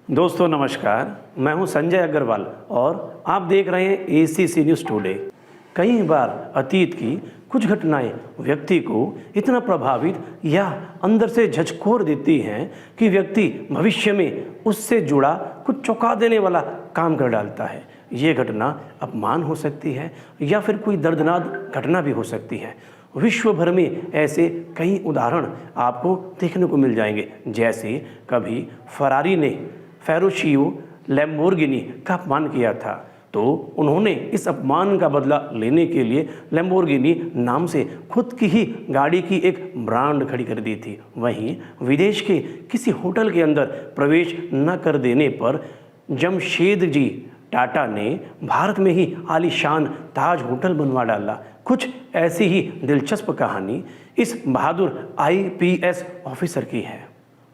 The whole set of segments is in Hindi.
दोस्तों नमस्कार, मैं हूं संजय अग्रवाल और आप देख रहे हैं एसीसी न्यूज़ टुडे। कई बार अतीत की कुछ घटनाएं व्यक्ति को इतना प्रभावित या अंदर से झकझोर देती हैं कि व्यक्ति भविष्य में उससे जुड़ा कुछ चौंका देने वाला काम कर डालता है। ये घटना अपमान हो सकती है या फिर कोई दर्दनाक घटना भी हो सकती है। विश्व भर में ऐसे कई उदाहरण आपको देखने को मिल जाएंगे। जैसे कभी फरारी ने फेरुचियो लैम्बोर्गिनी का अपमान किया था, तो उन्होंने इस अपमान का बदला लेने के लिए लैम्बोर्गिनी नाम से खुद की ही गाड़ी की एक ब्रांड खड़ी कर दी थी। वहीं विदेश के किसी होटल के अंदर प्रवेश न कर देने पर जमशेदजी टाटा ने भारत में ही आलीशान ताज होटल बनवा डाला। कुछ ऐसी ही दिलचस्प कहानी इस बहादुर आईपीएस ऑफिसर की है।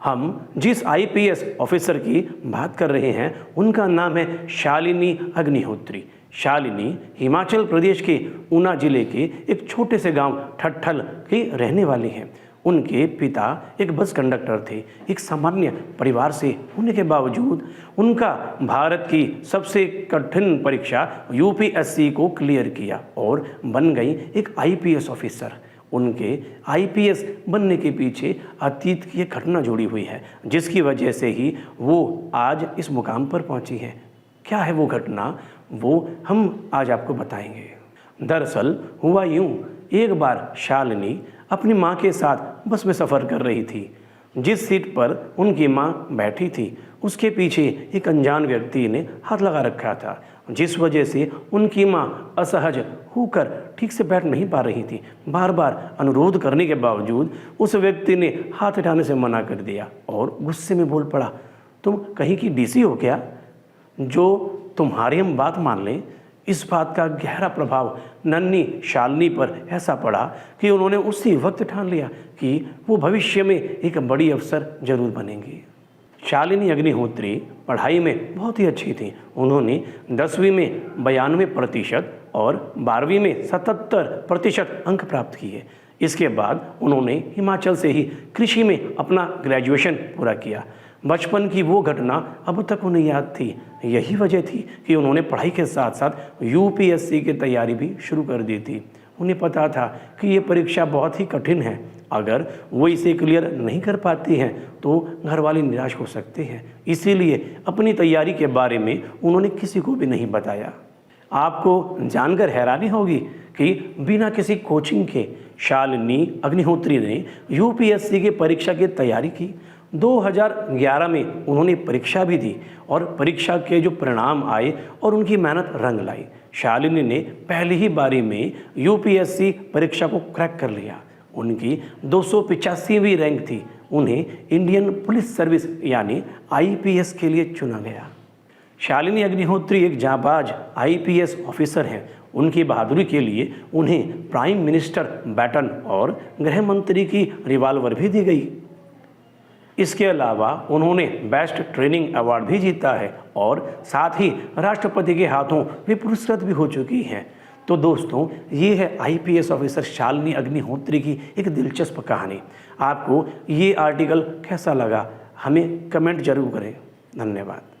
हम जिस आईपीएस ऑफिसर की बात कर रहे हैं उनका नाम है शालिनी अग्निहोत्री। शालिनी हिमाचल प्रदेश के ऊना जिले के एक छोटे से गांव ठट्ठल की रहने वाली हैं। उनके पिता एक बस कंडक्टर थे। एक सामान्य परिवार से होने के बावजूद उनका भारत की सबसे कठिन परीक्षा यूपीएससी को क्लियर किया और बन गई एक आईपीएस ऑफिसर। उनके आईपीएस बनने के पीछे अतीत की एक घटना जुड़ी हुई है, जिसकी वजह से ही वो आज इस मुकाम पर पहुंची हैं। क्या है वो घटना, वो हम आज आपको बताएंगे। दरअसल हुआ यूं, एक बार शालिनी अपनी माँ के साथ बस में सफ़र कर रही थी। जिस सीट पर उनकी माँ बैठी थी उसके पीछे एक अनजान व्यक्ति ने हाथ लगा रखा था, जिस वजह से उनकी माँ असहज होकर ठीक से बैठ नहीं पा रही थी। बार बार अनुरोध करने के बावजूद उस व्यक्ति ने हाथ हटाने से मना कर दिया और गुस्से में बोल पड़ा, तुम कहीं की डीसी हो क्या जो तुम्हारी हम बात मान लें। इस बात का गहरा प्रभाव नन्ही शालिनी पर ऐसा पड़ा कि उन्होंने उसी वक्त ठान लिया कि वो भविष्य में एक बड़ी अफसर जरूर बनेंगी। शालिनी अग्निहोत्री पढ़ाई में बहुत ही अच्छी थी। उन्होंने 10वीं में 92% और 12वीं में 77% अंक प्राप्त किए। इसके बाद उन्होंने हिमाचल से ही कृषि में अपना ग्रेजुएशन पूरा किया। बचपन की वो घटना अब तक उन्हें याद थी। यही वजह थी कि उन्होंने पढ़ाई के साथ साथ यूपीएससी की तैयारी भी शुरू कर दी थी। उन्हें पता था कि ये परीक्षा बहुत ही कठिन है। अगर वो इसे क्लियर नहीं कर पाती हैं तो घर वाले निराश हो सकते हैं। इसीलिए अपनी तैयारी के बारे में उन्होंने किसी को भी नहीं बताया। आपको जानकर हैरानी होगी कि बिना किसी कोचिंग के शालिनी अग्निहोत्री ने यूपीएससी की परीक्षा की तैयारी की। 2011 में उन्होंने परीक्षा भी दी और परीक्षा के जो परिणाम आए और उनकी मेहनत रंग लाई। शालिनी ने पहली ही बारी में यूपीएससी परीक्षा को क्रैक कर लिया। उनकी 285वीं रैंक थी। उन्हें इंडियन पुलिस सर्विस यानी आईपीएस के लिए चुना गया। शालिनी अग्निहोत्री एक जाबाज आईपीएस ऑफिसर हैं। उनकी बहादुरी के लिए उन्हें प्राइम मिनिस्टर बैटन और गृह मंत्री की रिवॉल्वर भी दी गई। इसके अलावा उन्होंने बेस्ट ट्रेनिंग अवार्ड भी जीता है और साथ ही राष्ट्रपति के हाथों वे पुरस्कृत भी हो चुकी हैं। तो दोस्तों, ये है आईपीएस ऑफिसर शालिनी अग्निहोत्री की एक दिलचस्प कहानी। आपको ये आर्टिकल कैसा लगा हमें कमेंट जरूर करें। धन्यवाद।